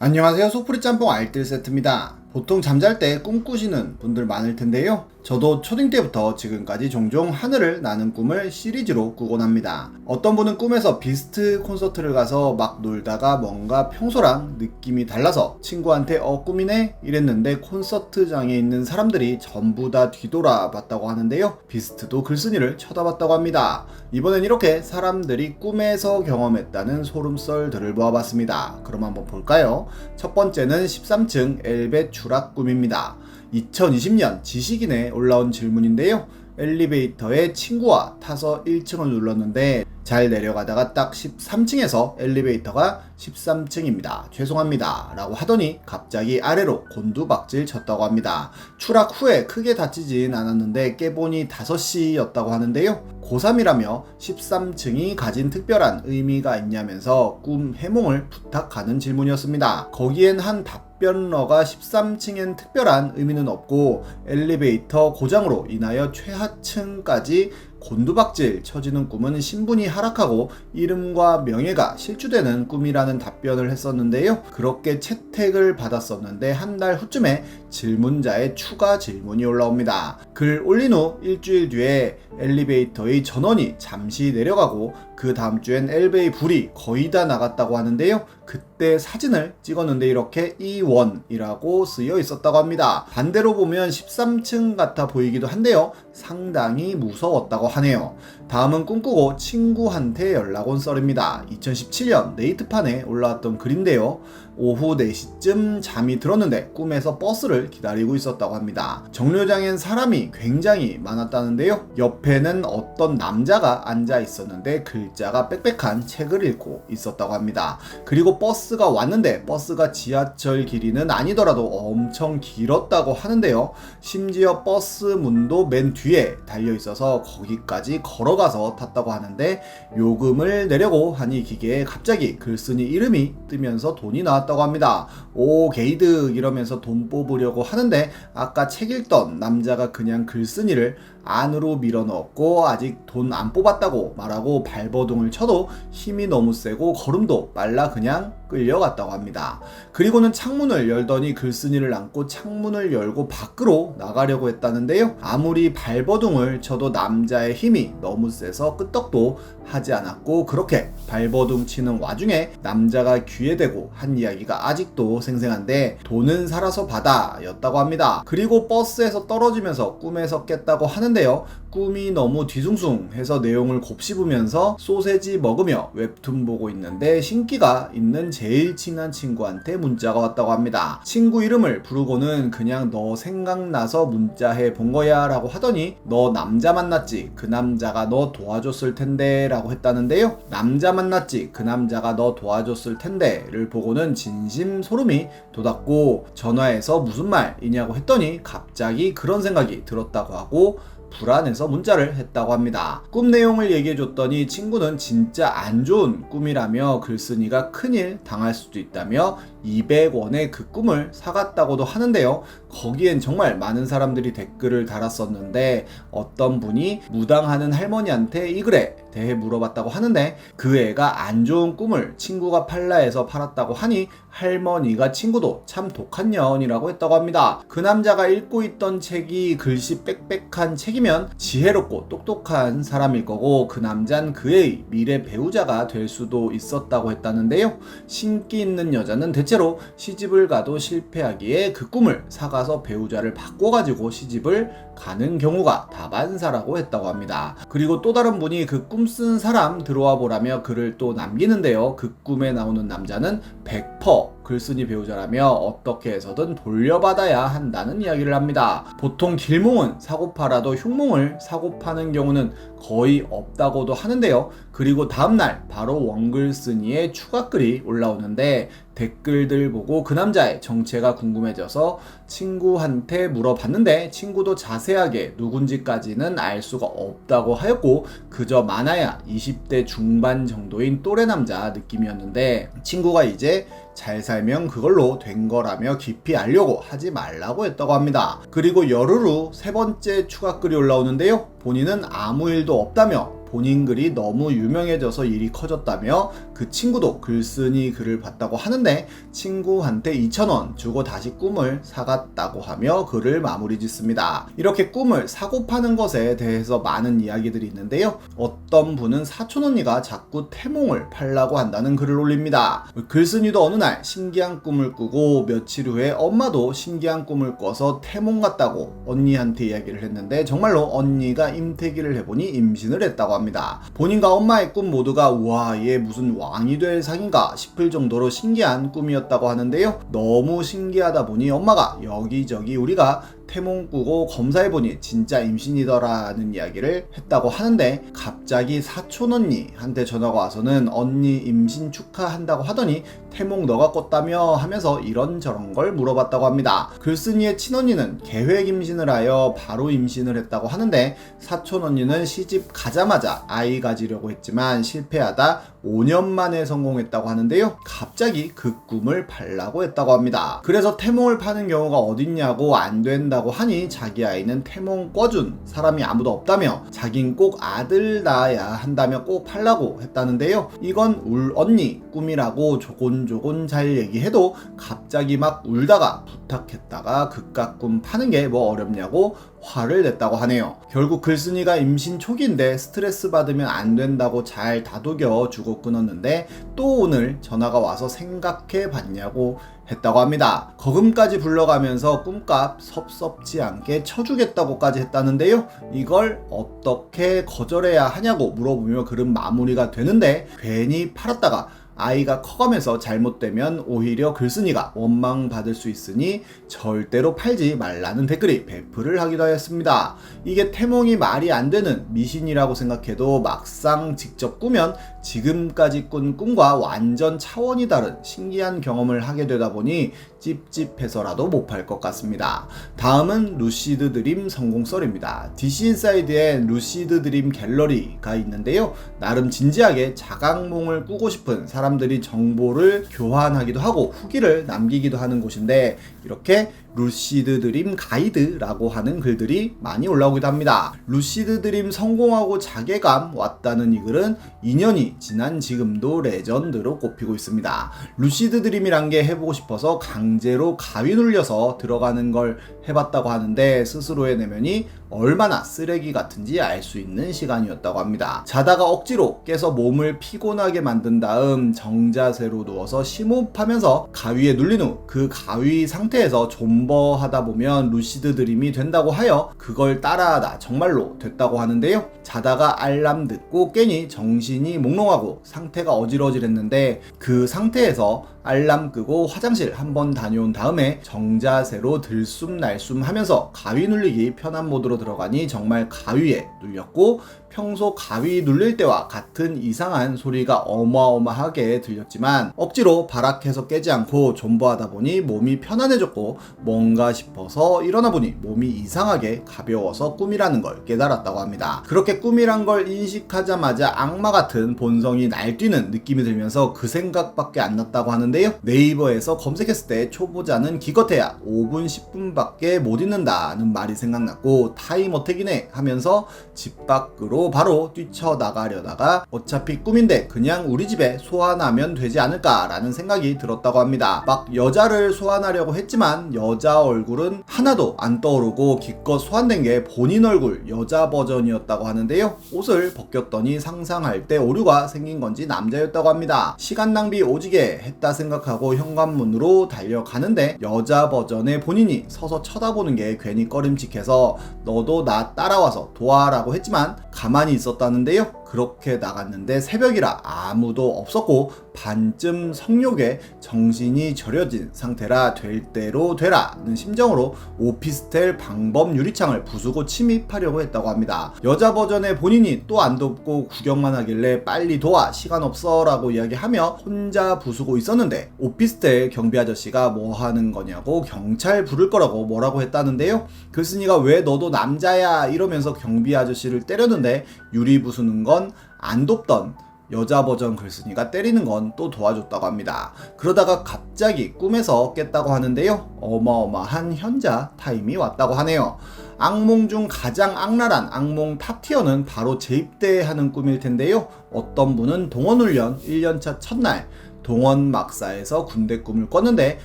안녕하세요. 소프리 짬뽕 알뜰 세트입니다. 보통 잠잘 때 꿈꾸시는 분들 많을 텐데요. 저도 초딩 때부터 지금까지 종종 하늘을 나는 꿈을 시리즈로 꾸곤 합니다. 어떤 분은 꿈에서 비스트 콘서트를 가서 막 놀다가 뭔가 평소랑 느낌이 달라서 친구한테 꿈이네? 이랬는데 콘서트장에 있는 사람들이 전부 다 뒤돌아봤다고 하는데요. 비스트도 글쓴이를 쳐다봤다고 합니다. 이번엔 이렇게 사람들이 꿈에서 경험했다는 소름썰들을 모아봤습니다. 그럼 한번 볼까요? 첫 번째는 13층 엘베 추락 꿈입니다. 2020년 지식인에 올라온 질문인데요. 엘리베이터에 친구와 타서 1층을 눌렀는데 잘 내려가다가 딱 13층에서 엘리베이터가 13층입니다. 죄송합니다. 라고 하더니 갑자기 아래로 곤두박질 쳤다고 합니다. 추락 후에 크게 다치진 않았는데 깨보니 5시였다고 하는데요. 고3이라며 13층이 가진 특별한 의미가 있냐면서 꿈 해몽을 부탁하는 질문이었습니다. 거기엔 한 답변러가 13층엔 특별한 의미는 없고 엘리베이터 고장으로 인하여 최하층까지 곤두박질 쳐지는 꿈은 신분이 하락하고 이름과 명예가 실추되는 꿈이라는 답변을 했었는데요. 그렇게 채택을 받았었는데 한 달 후쯤에 질문자의 추가 질문이 올라옵니다. 글 올린 후 일주일 뒤에 엘리베이터의 전원이 잠시 내려가고 그 다음 주엔 엘베의 불이 거의 다 나갔다고 하는데요. 그때 사진을 찍었는데 이렇게 E1이라고 쓰여 있었다고 합니다. 반대로 보면 13층 같아 보이기도 한데요. 상당히 무서웠다고 하네요. 다음은 꿈꾸고 친구한테 연락 온 썰입니다. 2017년 네이트판에 올라왔던 글인데요. 오후 4시쯤 잠이 들었는데 꿈에서 버스를 기다리고 있었다고 합니다. 정류장엔 사람이 굉장히 많았다는데요. 옆에는 어떤 남자가 앉아 있었는데 글자가 빽빽한 책을 읽고 있었다고 합니다. 그리고 버스가 왔는데 버스가 지하철 길이는 아니더라도 엄청 길었다고 하는데요. 심지어 버스 문도 맨 뒤에 달려 있어서 거기까지 걸어가서 탔다고 하는데 요금을 내려고 하니 기계에 갑자기 글쓴이 이름이 뜨면서 돈이 나왔다고 합니다. 오 게이득 이러면서 돈 뽑으려고 하는데 아까 책 읽던 남자가 그냥 글쓴이를 안으로 밀어넣었고 아직 돈 안 뽑았다고 말하고 발버둥을 쳐도 힘이 너무 세고 걸음도 빨라 그냥 끌려갔다고 합니다. 그리고는 창문을 열더니 글쓴이를 안고 창문을 열고 밖으로 나가려고 했다는데요. 아무리 발버둥을 쳐도 남자의 힘이 너무 세서 끄떡도 하지 않았고 그렇게 발버둥 치는 와중에 남자가 귀에 대고 한 이야기가 아직도 생생한데 돈은 살아서 받아 였다고 합니다. 그리고 버스에서 떨어지면서 꿈에서 깼다고 하는데요. 꿈이 너무 뒤숭숭해서 내용을 곱씹으면서 소세지 먹으며 웹툰 보고 있는데 신기가 있는 제일 친한 친구한테 문자가 왔다고 합니다. 친구 이름을 부르고는 그냥 너 생각나서 문자해 본 거야 라고 하더니 너 남자 만났지? 그 남자가 너 도와줬을 텐데 라고 했다는데요. 남자 만났지? 그 남자가 너 도와줬을 텐데 를 보고는 진심 소름이 돋았고 전화해서 무슨 말이냐고 했더니 갑자기 그런 생각이 들었다고 하고 불안해서 문자를 했다고 합니다. 꿈 내용을 얘기해줬더니 친구는 진짜 안 좋은 꿈이라며 글쓴이가 큰일 당할 수도 있다며 200원에 그 꿈을 사갔다고도 하는데요. 거기엔 정말 많은 사람들이 댓글을 달았었는데 어떤 분이 무당하는 할머니한테 이 글에 대해 물어봤다고 하는데 그 애가 안 좋은 꿈을 친구가 팔라 해서 팔았다고 하니 할머니가 친구도 참 독한 년이라고 했다고 합니다. 그 남자가 읽고 있던 책이 글씨 빽빽한 책이면 지혜롭고 똑똑한 사람일 거고 그 남잔 그의 미래 배우자가 될 수도 있었다고 했다는데요. 신기 있는 여자는 대체로 시집을 가도 실패하기에 그 꿈을 사가서 배우자를 바꿔가지고 시집을 가는 경우가 다반사라고 했다고 합니다. 그리고 또 다른 분이 그 꿈 쓴 사람 들어와 보라며 글을 또 남기는데요. 그 꿈에 나오는 남자는 100% 글쓴이 배우자라며 어떻게 해서든 돌려받아야 한다는 이야기를 합니다. 보통 길몽은 사고팔아도 흉몽을 사고파는 경우는 거의 없다고도 하는데요. 그리고 다음날 바로 원글쓴이의 추가글이 올라오는데 댓글들 보고 그 남자의 정체가 궁금해져서 친구한테 물어봤는데 친구도 자세하게 누군지까지는 알 수가 없다고 하였고 그저 많아야 20대 중반 정도인 또래 남자 느낌이었는데 친구가 이제 잘 살면 그걸로 된 거라며 깊이 알려고 하지 말라고 했다고 합니다. 그리고 열흘 후 세 번째 추가글이 올라오는데요. 본인은 아무 일도 없다며 본인 글이 너무 유명해져서 일이 커졌다며 그 친구도 글쓴이 글을 봤다고 하는데 친구한테 2,000원 주고 다시 꿈을 사갔다고 하며 글을 마무리 짓습니다. 이렇게 꿈을 사고 파는 것에 대해서 많은 이야기들이 있는데요. 어떤 분은 사촌 언니가 자꾸 태몽을 팔라고 한다는 글을 올립니다. 글쓴이도 어느 날 신기한 꿈을 꾸고 며칠 후에 엄마도 신기한 꿈을 꿔서 태몽 같다고 언니한테 이야기를 했는데 정말로 언니가 임태기를 해보니 임신을 했다고 합니다. 본인과 엄마의 꿈 모두가 우와 얘 무슨 왕이 될 상인가 싶을 정도로 신기한 꿈이었다고 하는데요. 너무 신기하다 보니 엄마가 여기저기 우리가 태몽 꾸고 검사해보니 진짜 임신이더라는 이야기를 했다고 하는데 갑자기 사촌 언니한테 전화가 와서는 언니 임신 축하한다고 하더니 태몽 너가 꿨다며 하면서 이런저런 걸 물어봤다고 합니다. 글쓴이의 친언니는 계획 임신을 하여 바로 임신을 했다고 하는데 사촌 언니는 시집 가자마자 아이 가지려고 했지만 실패하다 5년 만에 성공했다고 하는데요. 갑자기 그 꿈을 팔라고 했다고 합니다. 그래서 태몽을 파는 경우가 어딨냐고 안 된다고 하니 자기 아이는 태몽 꿔준 사람이 아무도 없다며 자긴 꼭 아들 낳아야 한다며 꼭 팔라고 했다는데요. 이건 울 언니 꿈이라고 조곤조곤 잘 얘기해도 갑자기 막 울다가 부탁했다가 그깟 꿈 파는 게 뭐 어렵냐고 화를 냈다고 하네요. 결국 글쓴이가 임신 초기인데 스트레스 받으면 안 된다고 잘 다독여 주고 끊었는데 또 오늘 전화가 와서 생각해 봤냐고 했다고 합니다. 거금까지 불러가면서 꿈값 섭섭지 않게 쳐주겠다고까지 했다는데요. 이걸 어떻게 거절해야 하냐고 물어보며 글은 마무리가 되는데 괜히 팔았다가 아이가 커가면서 잘못되면 오히려 글쓴이가 원망받을 수 있으니 절대로 팔지 말라는 댓글이 배플을 하기도 하였습니다. 이게 태몽이 말이 안 되는 미신이라고 생각해도 막상 직접 꾸면 지금까지 꾼 꿈과 완전 차원이 다른 신기한 경험을 하게 되다 보니 찝찝해서라도 못 팔 것 같습니다. 다음은 루시드 드림 성공 썰입니다. DC인사이드에 루시드 드림 갤러리가 있는데요. 나름 진지하게 자각몽을 꾸고 싶은 사람들이 정보를 교환하기도 하고 후기를 남기기도 하는 곳인데 이렇게 루시드 드림 가이드라고 하는 글들이 많이 올라오기도 합니다. 루시드 드림 성공하고 자괴감 왔다는 이 글은 2년이 지난 지금도 레전드로 꼽히고 있습니다. 루시드 드림이란 게 해보고 싶어서 강제로 가위 눌려서 들어가는 걸 해봤다고 하는데 스스로의 내면이 얼마나 쓰레기 같은지 알 수 있는 시간이었다고 합니다. 자다가 억지로 깨서 몸을 피곤하게 만든 다음 정자세로 누워서 심호흡하면서 가위에 눌린 후 그 가위 상태에서 존버하다 보면 루시드 드림이 된다고 하여 그걸 따라하다 정말로 됐다고 하는데요. 자다가 알람 듣고 깨니 정신이 몽롱하고 상태가 어질어질했는데 그 상태에서 알람 끄고 화장실 한번 다녀온 다음에 정자세로 들숨날숨 하면서 가위 눌리기 편한 모드로 들어가니 정말 가위에 눌렸고 평소 가위 눌릴 때와 같은 이상한 소리가 어마어마하게 들렸지만 억지로 발악해서 깨지 않고 존버하다 보니 몸이 편안해졌고 뭔가 싶어서 일어나 보니 몸이 이상하게 가벼워서 꿈이라는 걸 깨달았다고 합니다. 그렇게 꿈이란 걸 인식하자마자 악마 같은 본성이 날뛰는 느낌이 들면서 그 생각밖에 안 났다고 하는데요. 네이버에서 검색했을 때 초보자는 기껏해야 5분 10분밖에 못 있는다는 말이 생각났고 타임 어택이네 하면서 집 밖으로 바로 뛰쳐나가려다가 어차피 꿈인데 그냥 우리 집에 소환하면 되지 않을까라는 생각이 들었다고 합니다. 막 여자를 소환하려고 했지만 여자 얼굴은 하나도 안 떠오르고 기껏 소환된 게 본인 얼굴 여자 버전이었다고 하는데요. 옷을 벗겼더니 상상할 때 오류가 생긴 건지 남자였다고 합니다. 시간 낭비 오지게 했다 생각하고 현관문으로 달려가는데 여자 버전의 본인이 서서 쳐다보는 게 괜히 꺼림칙해서 너도 나 따라와서 도와라고 했지만 가만히 있었다는데요. 그렇게 나갔는데 새벽이라 아무도 없었고 반쯤 성욕에 정신이 절여진 상태라 될 대로 되라는 심정으로 오피스텔 방범 유리창을 부수고 침입하려고 했다고 합니다. 여자 버전의 본인이 또 안 돕고 구경만 하길래 빨리 도와 시간 없어 라고 이야기하며 혼자 부수고 있었는데 오피스텔 경비 아저씨가 뭐 하는 거냐고 경찰 부를 거라고 뭐라고 했다는데요. 글쓴이가 왜 너도 남자야 이러면서 경비 아저씨를 때렸는데 유리 부수는 건 안 돕던 여자 버전 글쓴이가 때리는 건 또 도와줬다고 합니다. 그러다가 갑자기 꿈에서 깼다고 하는데요. 어마어마한 현자 타임이 왔다고 하네요. 악몽 중 가장 악랄한 악몽 탑티어는 바로 재입대하는 꿈일 텐데요. 어떤 분은 동원훈련 1년차 첫날 동원 막사에서 군대 꿈을 꿨는데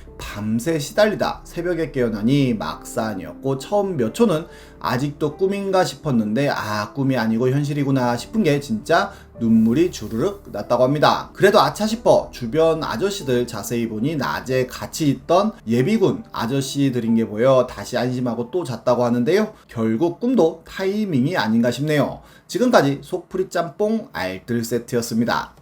밤새 시달리다 새벽에 깨어나니 막사 아니었고 처음 몇 초는 아직도 꿈인가 싶었는데 꿈이 아니고 현실이구나 싶은 게 진짜 눈물이 주르륵 났다고 합니다. 그래도 아차 싶어 주변 아저씨들 자세히 보니 낮에 같이 있던 예비군 아저씨들인 게 보여 다시 안심하고 또 잤다고 하는데요. 결국 꿈도 타이밍이 아닌가 싶네요. 지금까지 속풀이 짬뽕 알뜰 세트였습니다.